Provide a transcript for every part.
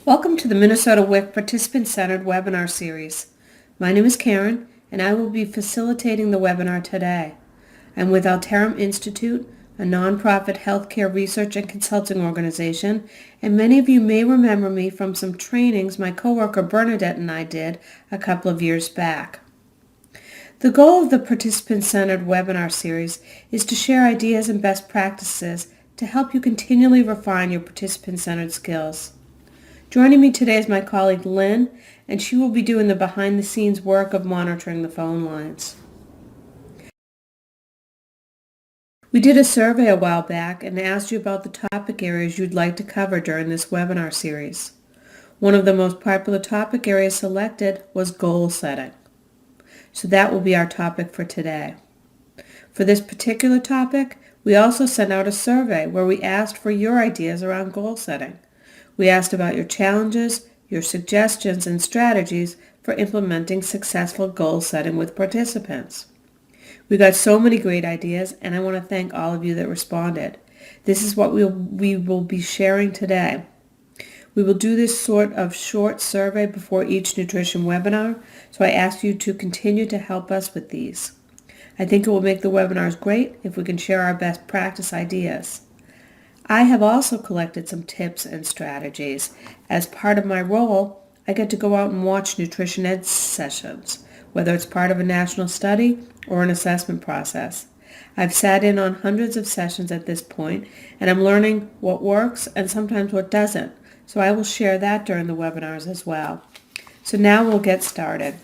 Welcome to the Minnesota WIC Participant-Centered Webinar Series. My name is Karen, and I will be facilitating the webinar today. I'm with Alterum Institute, a nonprofit healthcare research and consulting organization, and many of you may remember me from some trainings my coworker Bernadette and I did a couple of years back. The goal of the Participant-Centered Webinar Series is to share ideas and best practices to help you continually refine your participant-centered skills. Joining me today is my colleague Lynn, and she will be doing the behind-the-scenes work of monitoring the phone lines. We did a survey a while back and asked you about the topic areas you'd like to cover during this webinar series. One of the most popular topic areas selected was goal setting. So that will be our topic for today. For this particular topic, we also sent out a survey where we asked for your ideas around goal setting. We asked about your challenges, your suggestions, and strategies for implementing successful goal setting with participants. We got so many great ideas, and I want to thank all of you that responded. This is what we will be sharing today. We will do this sort of short survey before each nutrition webinar, so I ask you to continue to help us with these. I think it will make the webinars great if we can share our best practice ideas. I have also collected some tips and strategies. As part of my role, I get to go out and watch nutrition ed sessions, whether it's part of a national study or an assessment process. I've sat in on hundreds of sessions at this point, and I'm learning what works and sometimes what doesn't, so I will share that during the webinars as well. So now we'll get started.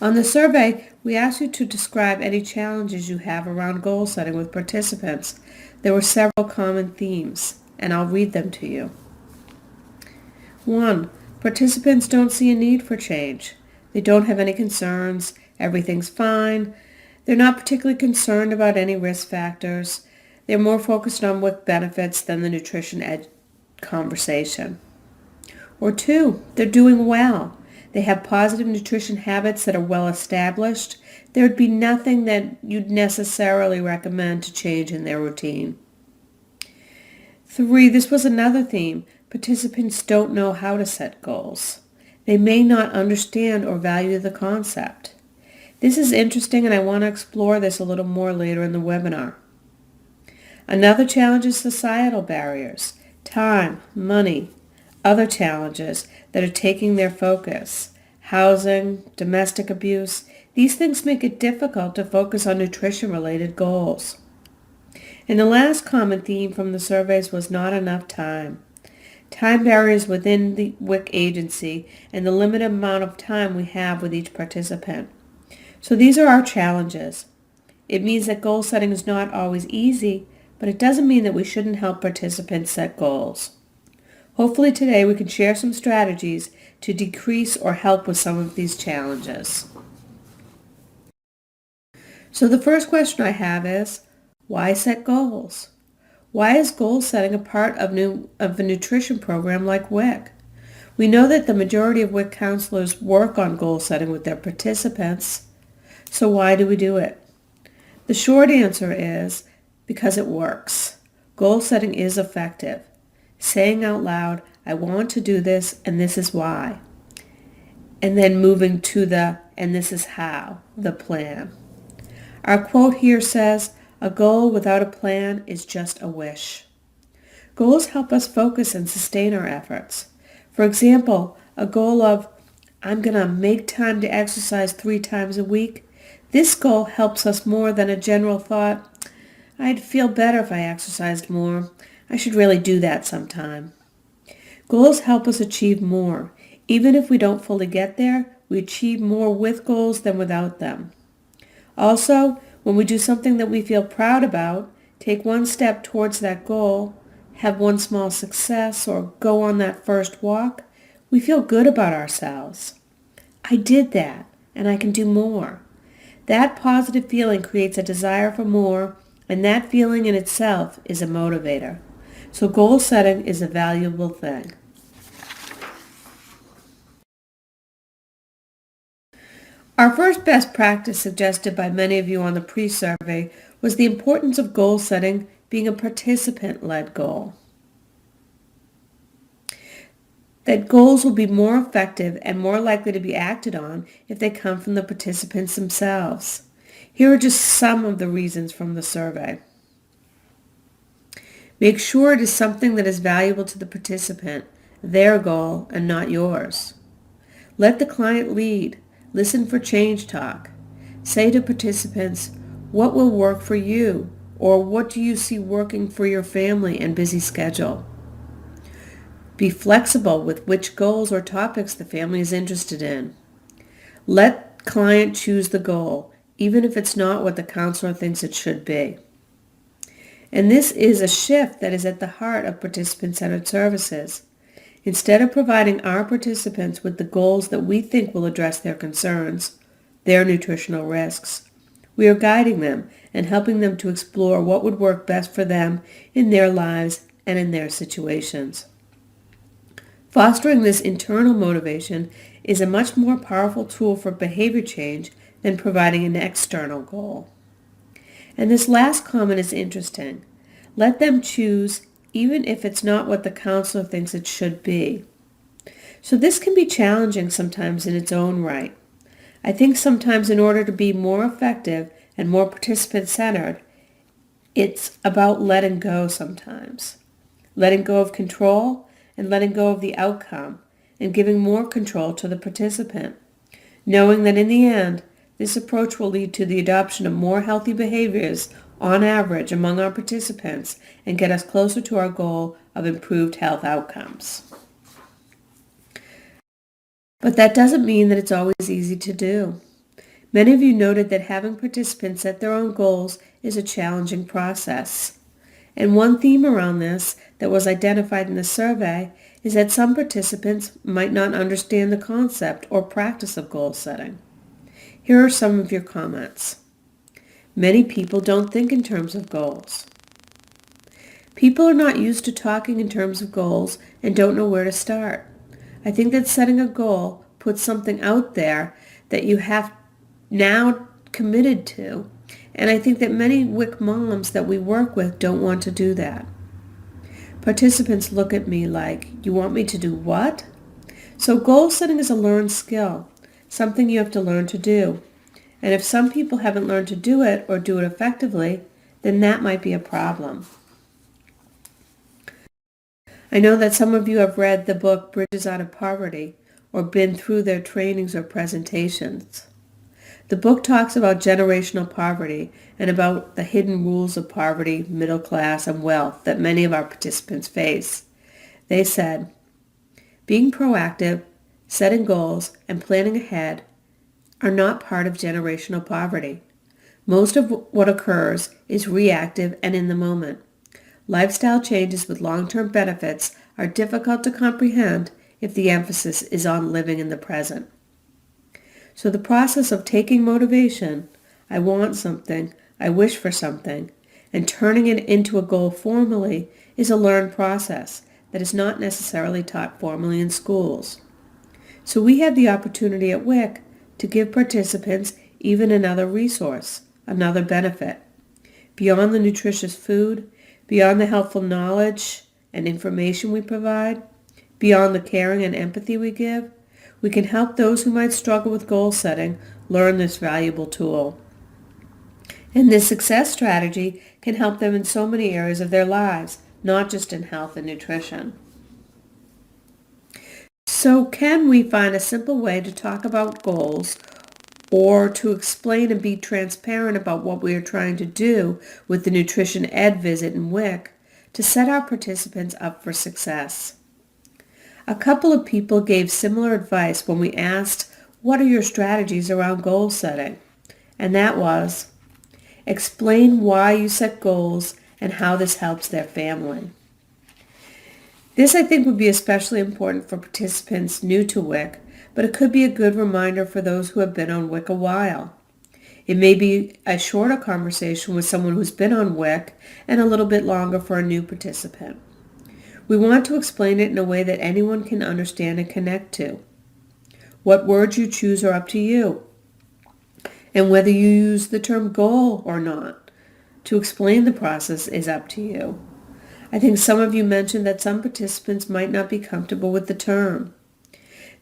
On the survey, we asked you to describe any challenges you have around goal setting with participants. There were several common themes, and I'll read them to you. 1. Participants don't see a need for change. They don't have any concerns. Everything's fine. They're not particularly concerned about any risk factors. They're more focused on WIC benefits than the nutrition ed conversation. Or 2, they're doing well. They have positive nutrition habits that are well established. There would be nothing that you'd necessarily recommend to change in their routine. 3, this was another theme. Participants don't know how to set goals. They may not understand or value the concept. This is interesting, and I want to explore this a little more later in the webinar. Another challenge is societal barriers, time, money, other challenges that are taking their focus. Housing, domestic abuse, these things make it difficult to focus on nutrition-related goals. And the last common theme from the surveys was not enough time. Time barriers within the WIC agency and the limited amount of time we have with each participant. So these are our challenges. It means that goal setting is not always easy, but it doesn't mean that we shouldn't help participants set goals. Hopefully today we can share some strategies to decrease or help with some of these challenges. So the first question I have is, why set goals? Why is goal setting a part of a nutrition program like WIC? We know that the majority of WIC counselors work on goal setting with their participants. So why do we do it? The short answer is because it works. Goal setting is effective. Saying out loud, I want to do this and this is why. And then moving to the and this is how, the plan. Our quote here says, a goal without a plan is just a wish. Goals help us focus and sustain our efforts. For example, a goal of, I'm going to make time to exercise 3 times a week. This goal helps us more than a general thought, I'd feel better if I exercised more. I should really do that sometime. Goals help us achieve more. Even if we don't fully get there, we achieve more with goals than without them. Also, when we do something that we feel proud about, take one step towards that goal, have one small success, or go on that first walk, we feel good about ourselves. I did that, and I can do more. That positive feeling creates a desire for more, and that feeling in itself is a motivator. So goal setting is a valuable thing. Our first best practice suggested by many of you on the pre-survey was the importance of goal setting being a participant-led goal. that goals will be more effective and more likely to be acted on if they come from the participants themselves. Here are just some of the reasons from the survey. Make sure it is something that is valuable to the participant, their goal, and not yours. Let the client lead. Listen for change talk. Say to participants, what will work for you? Or what do you see working for your family and busy schedule? Be flexible with which goals or topics the family is interested in. Let client choose the goal, even if it's not what the counselor thinks it should be. And this is a shift that is at the heart of participant-centered services. Instead of providing our participants with the goals that we think will address their concerns, their nutritional risks, we are guiding them and helping them to explore what would work best for them in their lives and in their situations. Fostering this internal motivation is a much more powerful tool for behavior change than providing an external goal. And this last comment is interesting. Let them choose even if it's not what the counselor thinks it should be. So this can be challenging sometimes in its own right. I think sometimes in order to be more effective and more participant-centered, it's about letting go sometimes. Letting go of control and letting go of the outcome and giving more control to the participant, knowing that in the end, this approach will lead to the adoption of more healthy behaviors on average among our participants and get us closer to our goal of improved health outcomes. But that doesn't mean that it's always easy to do. Many of you noted that having participants set their own goals is a challenging process. And one theme around this that was identified in the survey is that some participants might not understand the concept or practice of goal setting. Here are some of your comments. Many people don't think in terms of goals. People are not used to talking in terms of goals and don't know where to start. I think that setting a goal puts something out there that you have now committed to. And I think that many WIC moms that we work with don't want to do that. Participants look at me like, you want me to do what? So goal setting is a learned skill, something you have to learn to do. And if some people haven't learned to do it or do it effectively, then that might be a problem. I know that some of you have read the book Bridges Out of Poverty or been through their trainings or presentations. The book talks about generational poverty and about the hidden rules of poverty, middle class, and wealth that many of our participants face. They said, being proactive, setting goals, and planning ahead are not part of generational poverty. Most of what occurs is reactive and in the moment. Lifestyle changes with long-term benefits are difficult to comprehend if the emphasis is on living in the present. So the process of taking motivation, I want something, I wish for something, and turning it into a goal formally is a learned process that is not necessarily taught formally in schools. So we have the opportunity at WIC to give participants even another resource, another benefit. Beyond the nutritious food, beyond the helpful knowledge and information we provide, beyond the caring and empathy we give, we can help those who might struggle with goal setting learn this valuable tool. And this success strategy can help them in so many areas of their lives, not just in health and nutrition. So can we find a simple way to talk about goals or to explain and be transparent about what we are trying to do with the nutrition ed visit in WIC to set our participants up for success? A couple of people gave similar advice when we asked, what are your strategies around goal setting? And that was, explain why you set goals and how this helps their family. This, I think, would be especially important for participants new to WIC, but it could be a good reminder for those who have been on WIC a while. It may be a shorter conversation with someone who's been on WIC and a little bit longer for a new participant. We want to explain it in a way that anyone can understand and connect to. What words you choose are up to you. And whether you use the term goal or not to explain the process is up to you. I think some of you mentioned that some participants might not be comfortable with the term.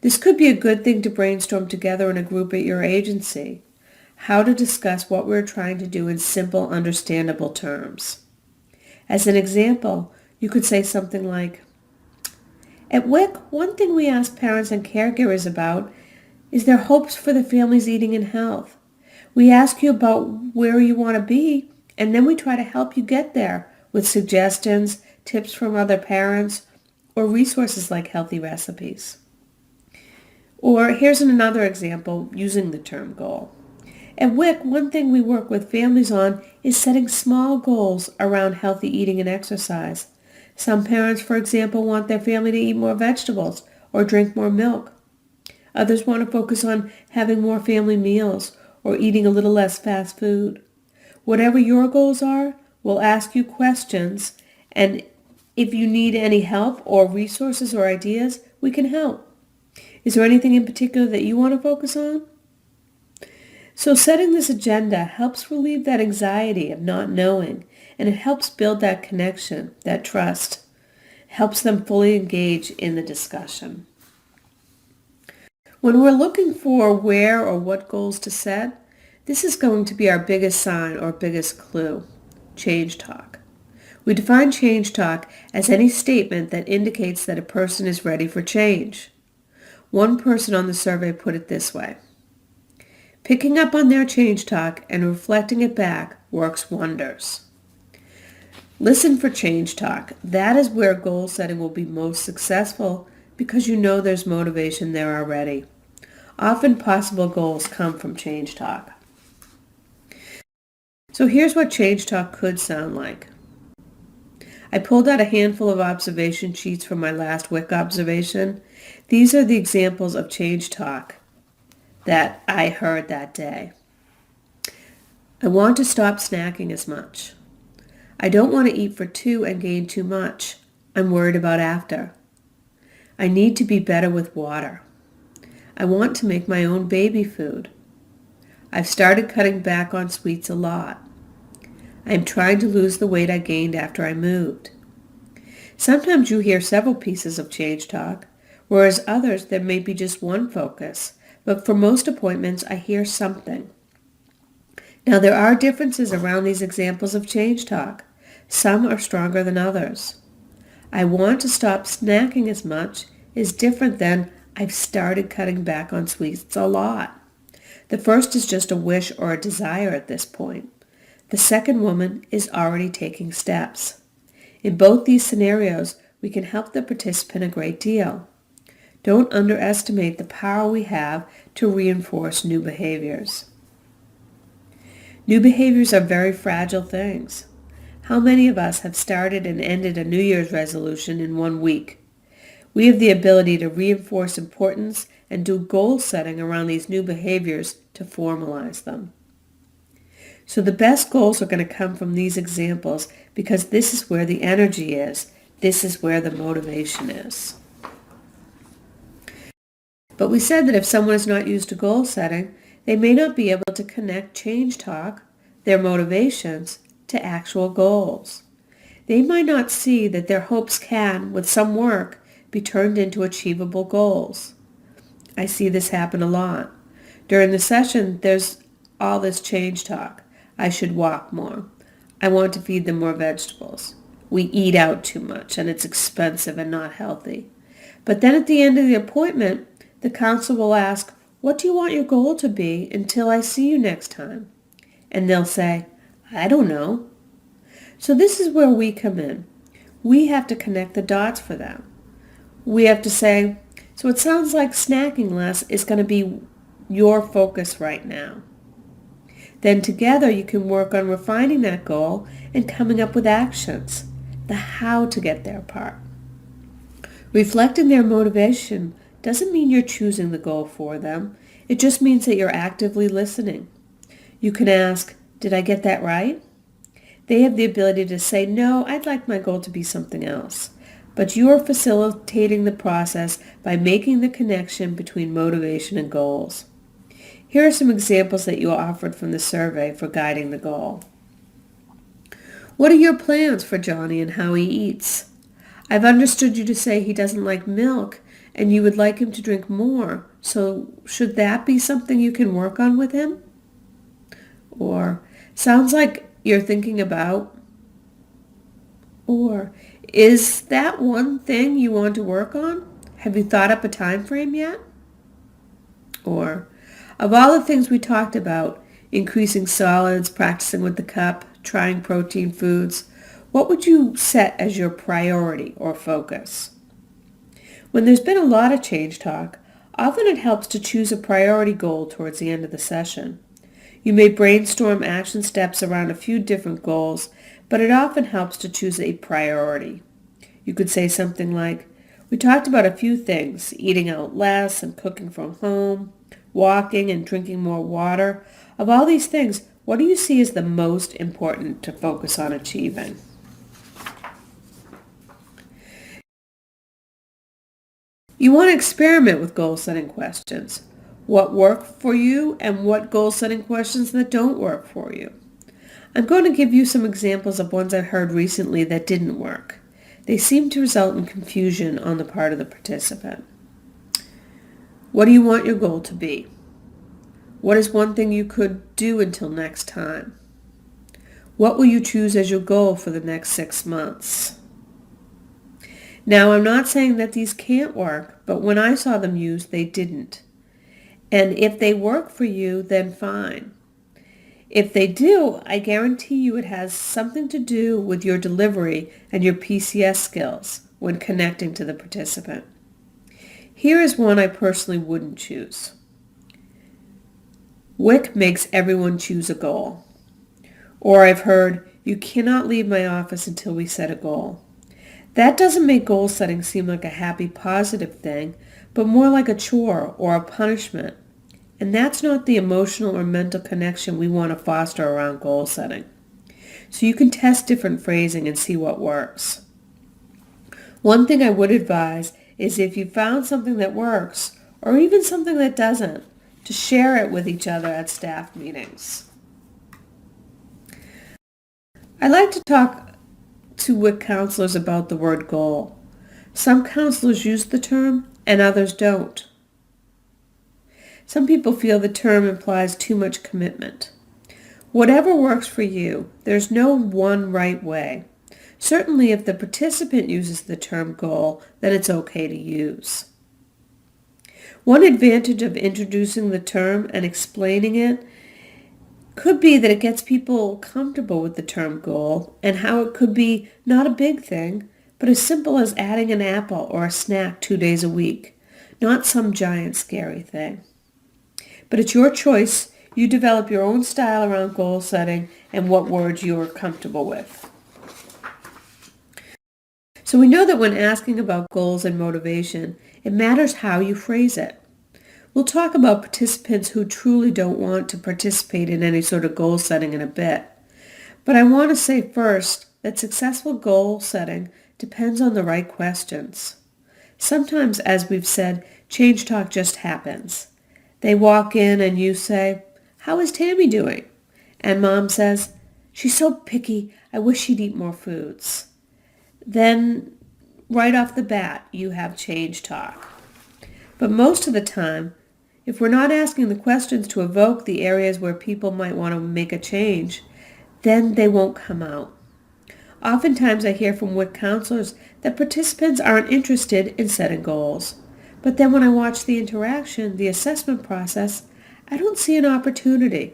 This could be a good thing to brainstorm together in a group at your agency. How to discuss what we're trying to do in simple, understandable terms. As an example, you could say something like, at WIC, one thing we ask parents and caregivers about is their hopes for the family's eating and health. We ask you about where you want to be, and then we try to help you get there with suggestions, tips from other parents, or resources like healthy recipes. Or here's another example using the term goal. At WIC, one thing we work with families on is setting small goals around healthy eating and exercise. Some parents, for example, want their family to eat more vegetables or drink more milk. Others want to focus on having more family meals or eating a little less fast food. Whatever your goals are, we'll ask you questions, and if you need any help or resources or ideas, we can help. Is there anything in particular that you want to focus on? So setting this agenda helps relieve that anxiety of not knowing, and it helps build that connection, that trust. Helps them fully engage in the discussion. When we're looking for where or what goals to set, this is going to be our biggest sign or biggest clue, change talk. We define change talk as any statement that indicates that a person is ready for change. One person on the survey put it this way: picking up on their change talk and reflecting it back works wonders. Listen for change talk. That is where goal setting will be most successful because you know there's motivation there already. Often possible goals come from change talk. So here's what change talk could sound like. I pulled out a handful of observation sheets from my last WIC observation. These are the examples of change talk that I heard that day. I want to stop snacking as much. I don't want to eat for two and gain too much. I'm worried about after. I need to be better with water. I want to make my own baby food. I've started cutting back on sweets a lot. I'm trying to lose the weight I gained after I moved. Sometimes you hear several pieces of change talk, whereas others there may be just one focus, but for most appointments I hear something. Now there are differences around these examples of change talk. Some are stronger than others. I want to stop snacking as much is different than I've started cutting back on sweets a lot. The first is just a wish or a desire at this point. The second woman is already taking steps. In both these scenarios, we can help the participant a great deal. Don't underestimate the power we have to reinforce new behaviors. New behaviors are very fragile things. How many of us have started and ended a New Year's resolution in 1 week? We have the ability to reinforce importance and do goal setting around these new behaviors to formalize them. So the best goals are going to come from these examples because this is where the energy is. This is where the motivation is. But we said that if someone is not used to goal setting, they may not be able to connect change talk, their motivations, to actual goals. They might not see that their hopes can, with some work, be turned into achievable goals. I see this happen a lot. During the session, there's all this change talk. I should walk more. I want to feed them more vegetables. We eat out too much and it's expensive and not healthy. But then at the end of the appointment, the counselor will ask, what do you want your goal to be until I see you next time? And they'll say, I don't know. So this is where we come in. We have to connect the dots for them. We have to say, so it sounds like snacking less is going to be your focus right now. Then together you can work on refining that goal and coming up with actions, the how to get there part. Reflecting their motivation doesn't mean you're choosing the goal for them. It just means that you're actively listening. You can ask, did I get that right? They have the ability to say, no, I'd like my goal to be something else. But you are facilitating the process by making the connection between motivation and goals. Here are some examples that you offered from the survey for guiding the goal. What are your plans for Johnny and how he eats? I've understood you to say he doesn't like milk and you would like him to drink more, so should that be something you can work on with him? Or, sounds like you're thinking about. Or, is that one thing you want to work on? Have you thought up a time frame yet? Or, of all the things we talked about, increasing solids, practicing with the cup, trying protein foods, what would you set as your priority or focus? When there's been a lot of change talk, often it helps to choose a priority goal towards the end of the session. You may brainstorm action steps around a few different goals, but it often helps to choose a priority. You could say something like, we talked about a few things, eating out less and cooking from home, walking and drinking more water. Of all these things, what do you see as the most important to focus on achieving? You want to experiment with goal-setting questions. What work for you and what goal-setting questions that don't work for you. I'm going to give you some examples of ones I've heard recently that didn't work. They seem to result in confusion on the part of the participant. What do you want your goal to be? What is one thing you could do until next time? What will you choose as your goal for the next 6 months? Now, I'm not saying that these can't work, but when I saw them used, they didn't. And if they work for you, then fine. If they do, I guarantee you it has something to do with your delivery and your PCS skills when connecting to the participant. Here is one I personally wouldn't choose. WIC makes everyone choose a goal. Or I've heard, you cannot leave my office until we set a goal. That doesn't make goal setting seem like a happy, positive thing, but more like a chore or a punishment. And that's not the emotional or mental connection we want to foster around goal setting. So you can test different phrasing and see what works. One thing I would advise is if you found something that works, or even something that doesn't, to share it with each other at staff meetings. I like to talk to WIC counselors about the word goal. Some counselors use the term and others don't. Some people feel the term implies too much commitment. Whatever works for you, there's no one right way. Certainly if the participant uses the term goal, then it's okay to use. One advantage of introducing the term and explaining it could be that it gets people comfortable with the term goal and how it could be not a big thing, but as simple as adding an apple or a snack 2 days a week, not some giant scary thing. But it's your choice. You develop your own style around goal setting and what words you are comfortable with. So we know that when asking about goals and motivation, it matters how you phrase it. We'll talk about participants who truly don't want to participate in any sort of goal setting in a bit. But I want to say first that successful goal setting depends on the right questions. Sometimes, as we've said, change talk just happens. They walk in and you say, "How is Tammy doing?" And mom says, "She's so picky, I wish she'd eat more foods." Then, right off the bat, you have change talk. But most of the time, if we're not asking the questions to evoke the areas where people might want to make a change, then they won't come out. Oftentimes I hear from WIC counselors that participants aren't interested in setting goals. But then when I watch the interaction, the assessment process, I don't see an opportunity,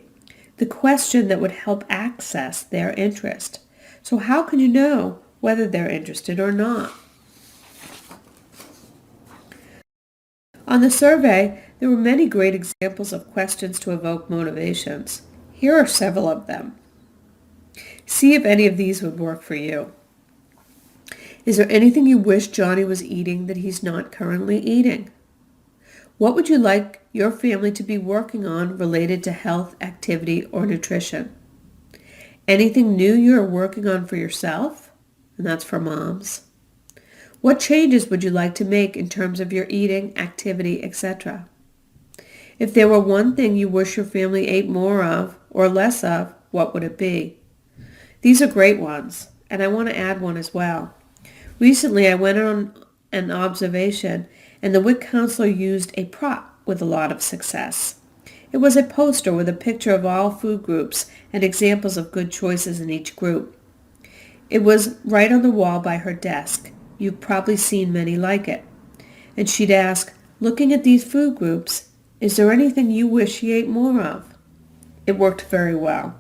the question that would help access their interest. So how can you know whether they're interested or not? On the survey, there were many great examples of questions to evoke motivations. Here are several of them. See if any of these would work for you. Is there anything you wish Johnny was eating that he's not currently eating? What would you like your family to be working on related to health, activity, or nutrition? Anything new you are working on for yourself? And that's for moms. What changes would you like to make in terms of your eating, activity, etc.? If there were one thing you wish your family ate more of or less of, what would it be? These are great ones, and I want to add one as well. Recently, I went on an observation, and the WIC counselor used a prop with a lot of success. It was a poster with a picture of all food groups and examples of good choices in each group. It was right on the wall by her desk. You've probably seen many like it. And she'd ask, looking at these food groups, is there anything you wish you ate more of? It worked very well.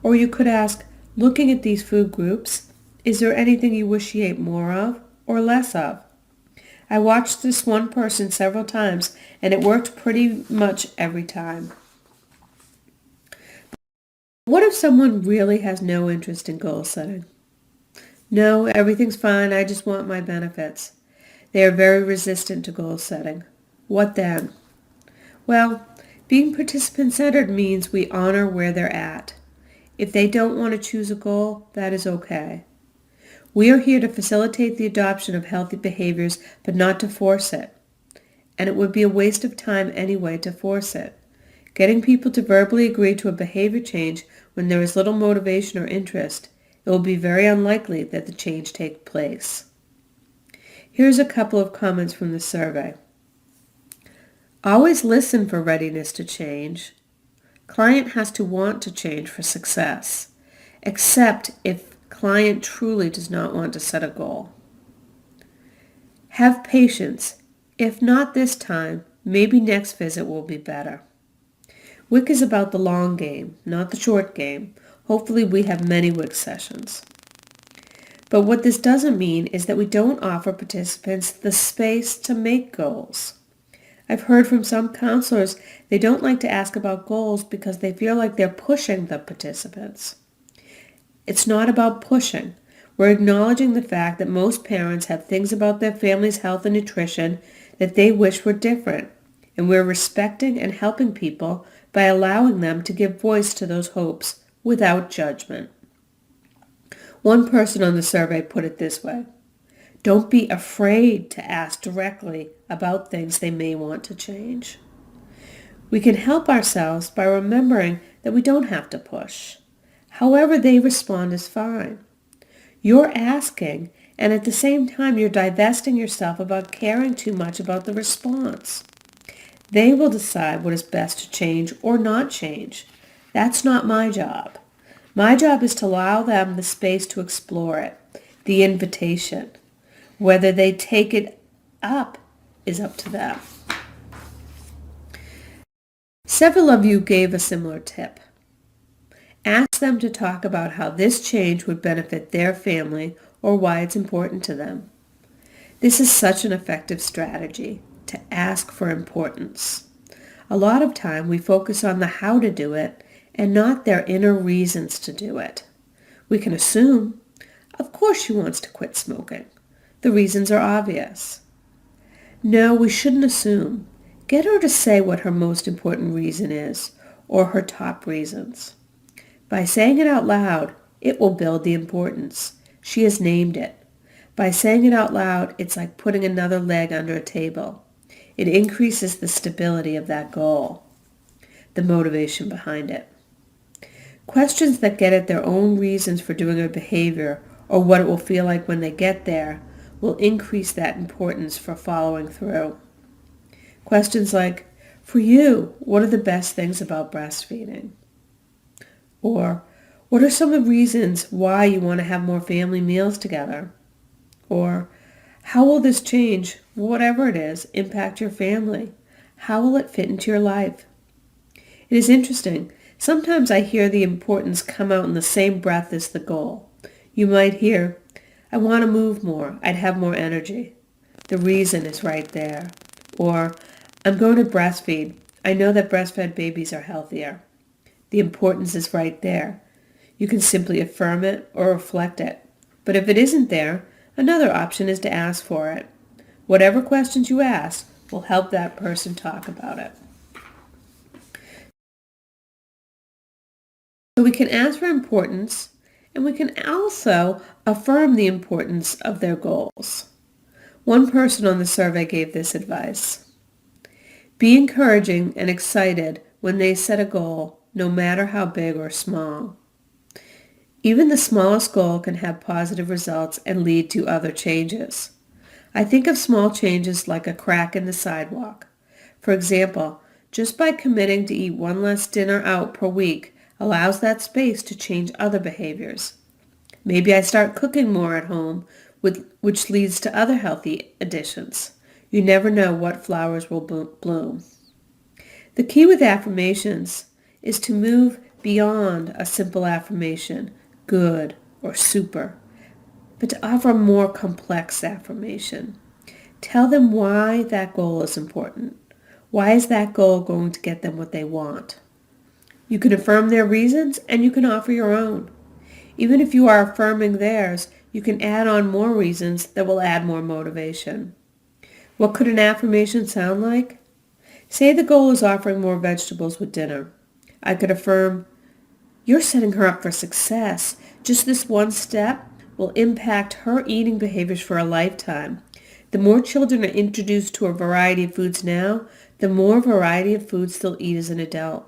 Or you could ask, looking at these food groups, is there anything you wish you ate more of or less of? I watched this one person several times, and it worked pretty much every time. What if someone really has no interest in goal setting? No, everything's fine, I just want my benefits. They are very resistant to goal setting. What then? Well, being participant-centered means we honor where they're at. If they don't want to choose a goal, that is okay. We are here to facilitate the adoption of healthy behaviors, but not to force it. And it would be a waste of time anyway to force it. Getting people to verbally agree to a behavior change when there is little motivation or interest, it will be very unlikely that the change takes place. Here's a couple of comments from the survey. Always listen for readiness to change. Client has to want to change for success, except if client truly does not want to set a goal. Have patience. If not this time, maybe next visit will be better. WIC is about the long game, not the short game. Hopefully we have many WIC sessions. But what this doesn't mean is that we don't offer participants the space to make goals. I've heard from some counselors they don't like to ask about goals because they feel like they're pushing the participants. It's not about pushing. We're acknowledging the fact that most parents have things about their family's health and nutrition that they wish were different, and we're respecting and helping people by allowing them to give voice to those hopes without judgment. One person on the survey put it this way: don't be afraid to ask directly about things they may want to change. We can help ourselves by remembering that we don't have to push. However they respond is fine. You're asking, and at the same time you're divesting yourself about caring too much about the response. They will decide what is best to change or not change. That's not my job. My job is to allow them the space to explore it, the invitation. Whether they take it up is up to them. Several of you gave a similar tip. Ask them to talk about how this change would benefit their family or why it's important to them. This is such an effective strategy, to ask for importance. A lot of time we focus on the how to do it and not their inner reasons to do it. We can assume, of course she wants to quit smoking. The reasons are obvious. No, we shouldn't assume. Get her to say what her most important reason is, or her top reasons. By saying it out loud, it will build the importance. She has named it. By saying it out loud, it's like putting another leg under a table. It increases the stability of that goal, the motivation behind it. Questions that get at their own reasons for doing a behavior or what it will feel like when they get there will increase that importance for following through. Questions like, for you, what are the best things about breastfeeding? Or, what are some of the reasons why you want to have more family meals together? Or, how will this change, whatever it is, impact your family? How will it fit into your life? It is interesting. Sometimes I hear the importance come out in the same breath as the goal. You might hear, I want to move more. I'd have more energy. The reason is right there. Or, I'm going to breastfeed. I know that breastfed babies are healthier. The importance is right there. You can simply affirm it or reflect it. But if it isn't there, another option is to ask for it. Whatever questions you ask will help that person talk about it. So we can ask for importance, and we can also affirm the importance of their goals. One person on the survey gave this advice. Be encouraging and excited when they set a goal, no matter how big or small. Even the smallest goal can have positive results and lead to other changes. I think of small changes like a crack in the sidewalk. For example, just by committing to eat one less dinner out per week allows that space to change other behaviors. Maybe I start cooking more at home, which leads to other healthy additions. You never know what flowers will bloom. The key with affirmations is to move beyond a simple affirmation, good or super, but to offer a more complex affirmation. Tell them why that goal is important. Why is that goal going to get them what they want? You can affirm their reasons and you can offer your own. Even if you are affirming theirs, you can add on more reasons that will add more motivation. What could an affirmation sound like? Say the goal is offering more vegetables with dinner. I could affirm, you're setting her up for success. Just this one step will impact her eating behaviors for a lifetime. The more children are introduced to a variety of foods now, the more variety of foods they'll eat as an adult.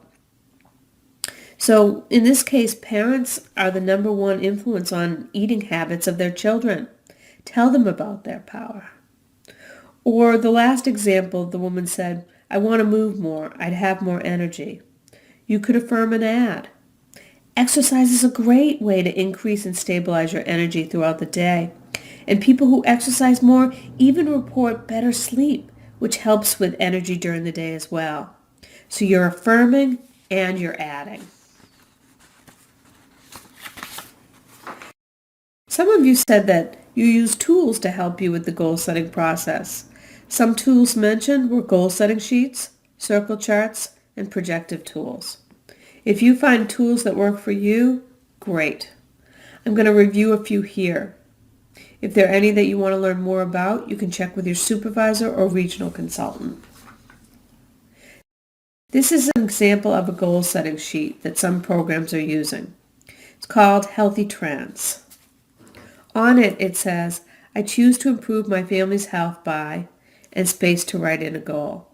So in this case, parents are the number one influence on eating habits of their children. Tell them about their power. Or the last example, the woman said, I want to move more. I'd have more energy. You could affirm and add. Exercise is a great way to increase and stabilize your energy throughout the day. And people who exercise more even report better sleep, which helps with energy during the day as well. So you're affirming and you're adding. Some of you said that you use tools to help you with the goal-setting process. Some tools mentioned were goal-setting sheets, circle charts, and projective tools. If you find tools that work for you, great. I'm going to review a few here. If there are any that you want to learn more about, you can check with your supervisor or regional consultant. This is an example of a goal-setting sheet that some programs are using. It's called Healthy Trends. On it, it says, I choose to improve my family's health by, and space to write in a goal.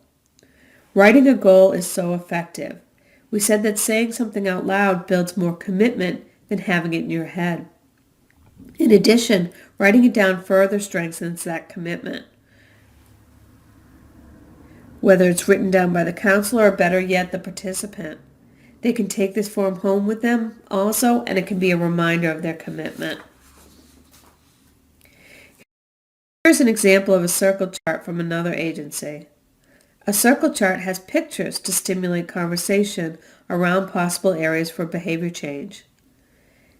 Writing a goal is so effective. We said that saying something out loud builds more commitment than having it in your head. In addition, writing it down further strengthens that commitment. Whether it's written down by the counselor or better yet, the participant. They can take this form home with them also, and it can be a reminder of their commitment. Here's an example of a circle chart from another agency. A circle chart has pictures to stimulate conversation around possible areas for behavior change.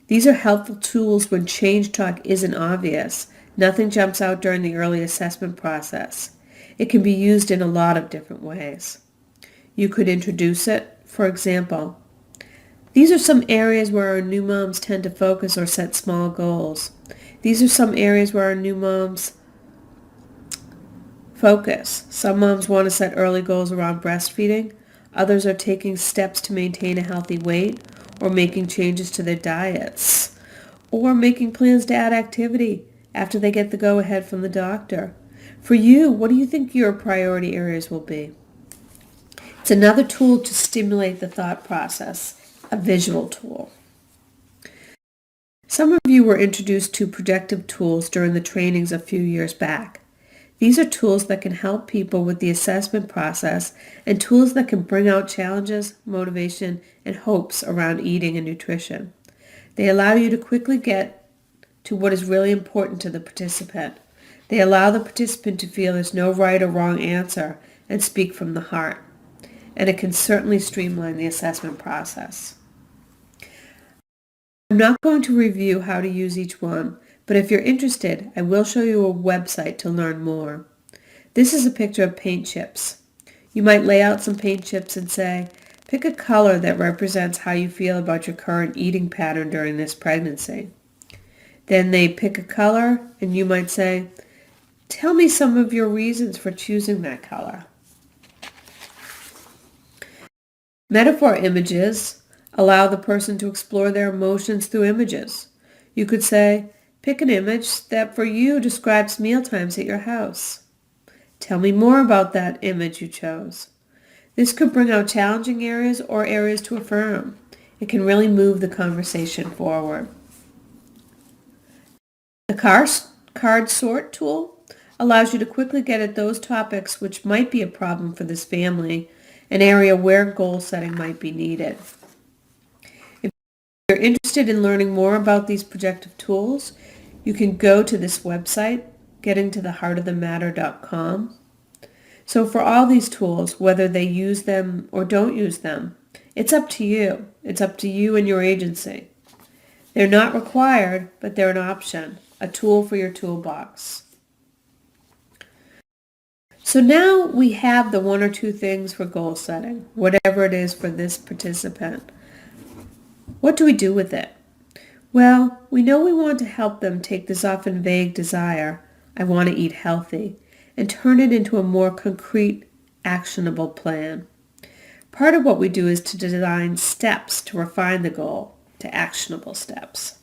These are helpful tools when change talk isn't obvious. Nothing jumps out during the early assessment process. It can be used in a lot of different ways. You could introduce it. For example, these are some areas where our new moms tend to focus or set small goals. These are some areas where our new moms focus. Some moms want to set early goals around breastfeeding. Others are taking steps to maintain a healthy weight or making changes to their diets or making plans to add activity after they get the go-ahead from the doctor. For you, what do you think your priority areas will be? It's another tool to stimulate the thought process, a visual tool. Some of you were introduced to Projective Tools during the trainings a few years back. These are tools that can help people with the assessment process and tools that can bring out challenges, motivation, and hopes around eating and nutrition. They allow you to quickly get to what is really important to the participant. They allow the participant to feel there's no right or wrong answer and speak from the heart. And it can certainly streamline the assessment process. I'm not going to review how to use each one, but if you're interested, I will show you a website to learn more. This is a picture of paint chips. You might lay out some paint chips and say, pick a color that represents how you feel about your current eating pattern during this pregnancy. Then they pick a color and you might say, tell me some of your reasons for choosing that color. Metaphor images allow the person to explore their emotions through images. You could say, pick an image that for you describes mealtimes at your house. Tell me more about that image you chose. This could bring out challenging areas or areas to affirm. It can really move the conversation forward. The card sort tool allows you to quickly get at those topics which might be a problem for this family, an area where goal setting might be needed. If you're interested in learning more about these projective tools, you can go to this website, gettingtotheheartofthematter.com. So for all these tools, whether they use them or don't use them, it's up to you. It's up to you and your agency. They're not required, but they're an option, a tool for your toolbox. So now we have the one or two things for goal setting, whatever it is for this participant. What do we do with it? Well, we know we want to help them take this often vague desire, I want to eat healthy, and turn it into a more concrete, actionable plan. Part of what we do is to design steps to refine the goal to actionable steps.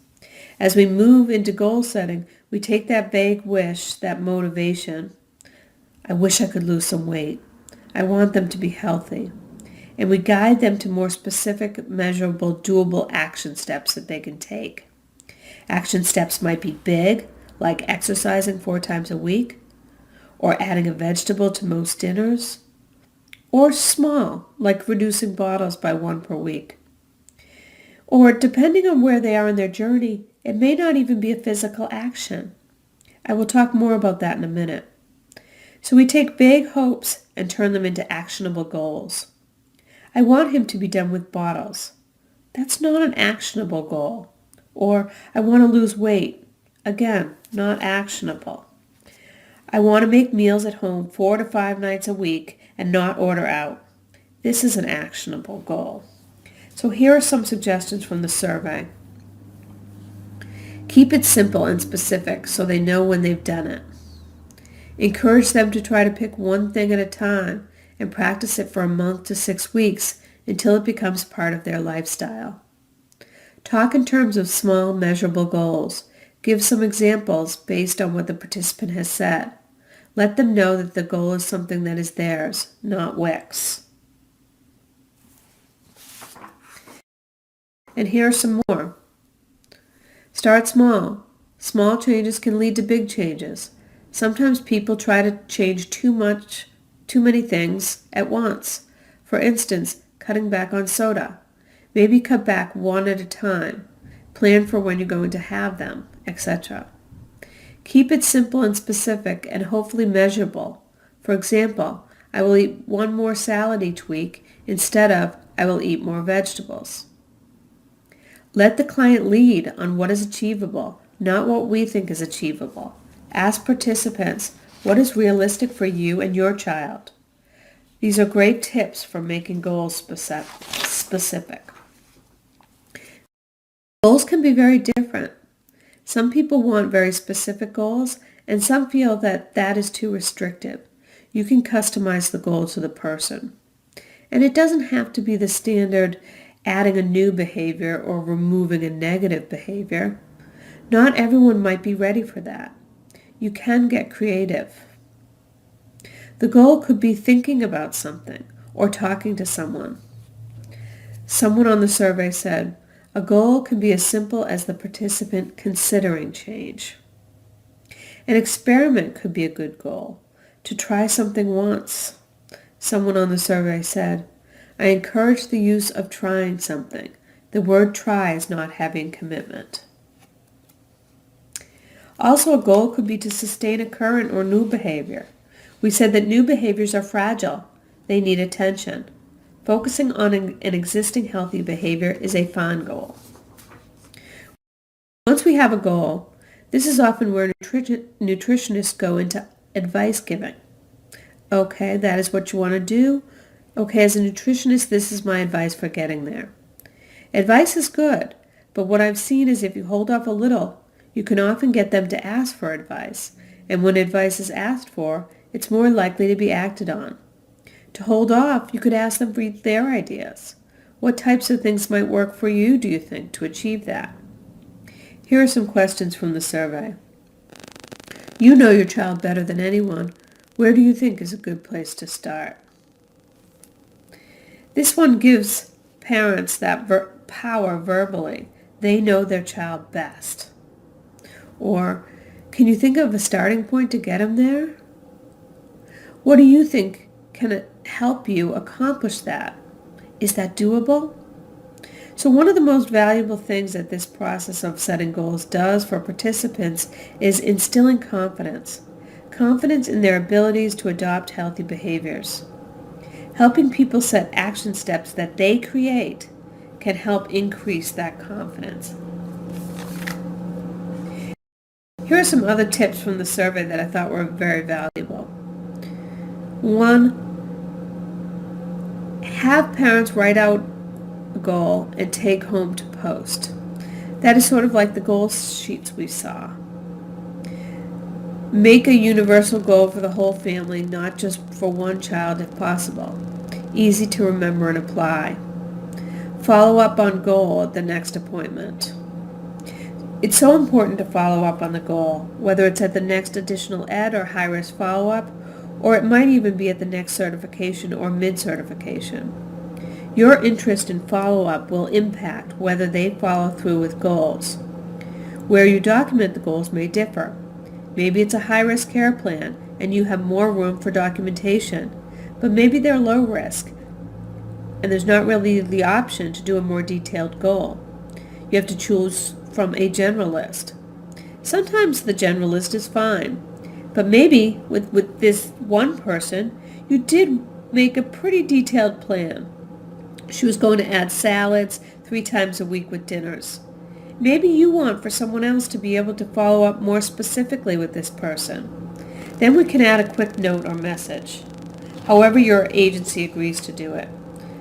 As we move into goal setting, we take that vague wish, that motivation. I wish I could lose some weight. I want them to be healthy. And we guide them to more specific, measurable, doable action steps that they can take. Action steps might be big, like exercising 4 times a week, or adding a vegetable to most dinners, or small, like reducing bottles by 1 per week. Or, depending on where they are in their journey, it may not even be a physical action. I will talk more about that in a minute. So we take vague hopes and turn them into actionable goals. I want him to be done with bottles. That's not an actionable goal. Or, I want to lose weight. Again, not actionable. I want to make meals at home 4 to 5 nights a week and not order out. This is an actionable goal. So here are some suggestions from the survey. Keep it simple and specific so they know when they've done it. Encourage them to try to pick one thing at a time and practice it for a month to 6 weeks until it becomes part of their lifestyle. Talk in terms of small, measurable goals. Give some examples based on what the participant has said. Let them know that the goal is something that is theirs, not WIC's. And here are some more. Start small. Small changes can lead to big changes. Sometimes people try to change too many things at once. For instance, cutting back on soda. Maybe cut back one at a time. Plan for when you're going to have them, etc. Keep it simple and specific and hopefully measurable. For example, I will eat 1 more salad each week instead of I will eat more vegetables. Let the client lead on what is achievable, not what we think is achievable. Ask participants, what is realistic for you and your child? These are great tips for making goals specific. Goals can be very different. Some people want very specific goals, and some feel that that is too restrictive. You can customize the goal to the person. And it doesn't have to be the standard adding a new behavior or removing a negative behavior. Not everyone might be ready for that. You can get creative. The goal could be thinking about something or talking to someone. Someone on the survey said, a goal can be as simple as the participant considering change. An experiment could be a good goal, to try something once. Someone on the survey said, I encourage the use of trying something. The word try is not having commitment. Also, a goal could be to sustain a current or new behavior. We said that new behaviors are fragile. They need attention. Focusing on an existing healthy behavior is a fun goal. Once we have a goal, this is often where nutritionists go into advice giving. Okay, that is what you want to do. Okay, as a nutritionist, this is my advice for getting there. Advice is good, but what I've seen is if you hold off a little, you can often get them to ask for advice, and when advice is asked for, it's more likely to be acted on. To hold off, you could ask them for their ideas. What types of things might work for you, do you think, to achieve that? Here are some questions from the survey. You know your child better than anyone. Where do you think is a good place to start? This one gives parents that power verbally. They know their child best. Or, Can you think of a starting point to get them there? What do you think can help you accomplish that? Is that doable? So one of the most valuable things that this process of setting goals does for participants is instilling confidence. Confidence in their abilities to adopt healthy behaviors. Helping people set action steps that they create can help increase that confidence. Here are some other tips from the survey that I thought were very valuable. 1. Have parents write out a goal and take home to post. That is sort of like the goal sheets we saw. Make a universal goal for the whole family, not just for one child if possible. Easy to remember and apply. Follow up on goal at the next appointment. It's so important to follow up on the goal, whether it's at the next additional ed or high-risk follow-up, or it might even be at the next certification or mid-certification. Your interest in follow-up will impact whether they follow through with goals. Where you document the goals may differ. Maybe it's a high-risk care plan and you have more room for documentation, but maybe they're low risk and there's not really the option to do a more detailed goal. You have to choose from a general list. Sometimes the general list is fine, but maybe with this one person, you did make a pretty detailed plan. She was going to add salads 3 times a week with dinners. Maybe you want for someone else to be able to follow up more specifically with this person. Then we can add a quick note or message, however your agency agrees to do it.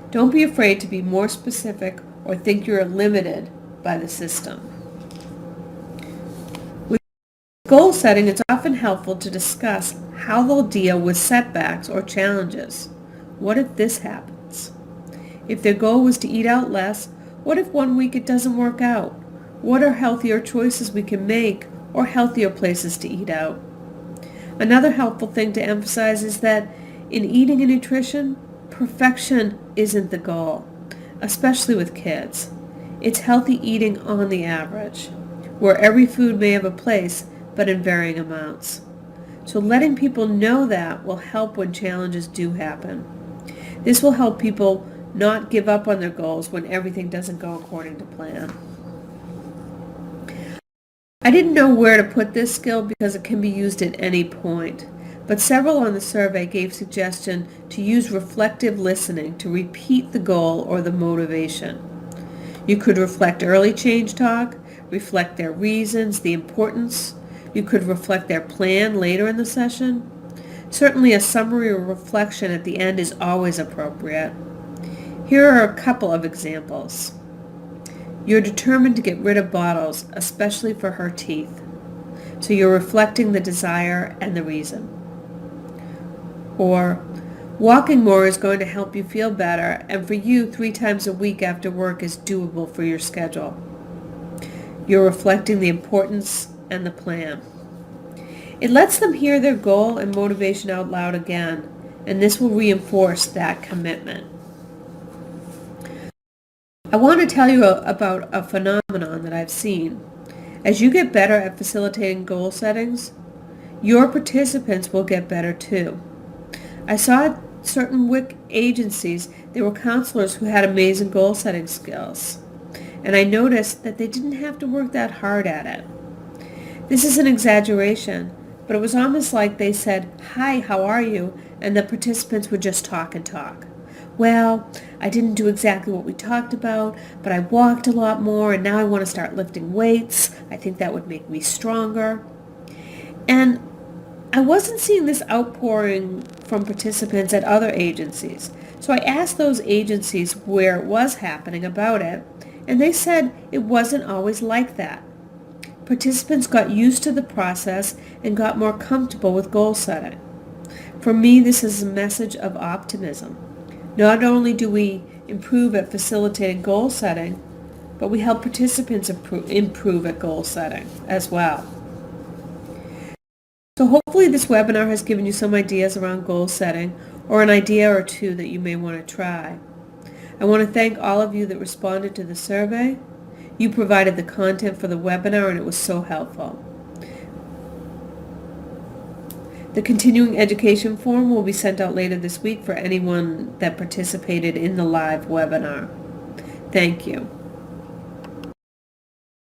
Don't be afraid to be more specific or think you're limited by the system. With goal setting, it's often helpful to discuss how they'll deal with setbacks or challenges. What if this happens? If their goal was to eat out less, what if one week it doesn't work out? What are healthier choices we can make or healthier places to eat out? Another helpful thing to emphasize is that in eating and nutrition, perfection isn't the goal, especially with kids. It's healthy eating on the average, where every food may have a place, but in varying amounts. So letting people know that will help when challenges do happen. This will help people not give up on their goals when everything doesn't go according to plan. I didn't know where to put this skill because it can be used at any point, but several on the survey gave suggestion to use reflective listening to repeat the goal or the motivation. You could reflect early change talk, reflect their reasons, the importance. You could reflect their plan later in the session. Certainly a summary or reflection at the end is always appropriate. Here are a couple of examples. You're determined to get rid of bottles, especially for her teeth. So you're reflecting the desire and the reason. Or, walking more is going to help you feel better, and for you, 3 times a week after work is doable for your schedule. You're reflecting the importance and the plan. It lets them hear their goal and motivation out loud again, and this will reinforce that commitment. I want to tell you about a phenomenon that I've seen. As you get better at facilitating goal settings, your participants will get better too. I saw at certain WIC agencies, there were counselors who had amazing goal setting skills, and I noticed that they didn't have to work that hard at it. This is an exaggeration, but it was almost like they said, "Hi, how are you?" and the participants would just talk and talk. "Well, I didn't do exactly what we talked about, but I walked a lot more, and now I want to start lifting weights. I think that would make me stronger." And I wasn't seeing this outpouring from participants at other agencies. So I asked those agencies where it was happening about it, and they said it wasn't always like that. Participants got used to the process and got more comfortable with goal setting. For me, this is a message of optimism. Not only do we improve at facilitating goal setting, but we help participants improve at goal setting as well. So hopefully this webinar has given you some ideas around goal setting, or an idea or two that you may want to try. I want to thank all of you that responded to the survey. You provided the content for the webinar and it was so helpful. The continuing education form will be sent out later this week for anyone that participated in the live webinar. Thank you.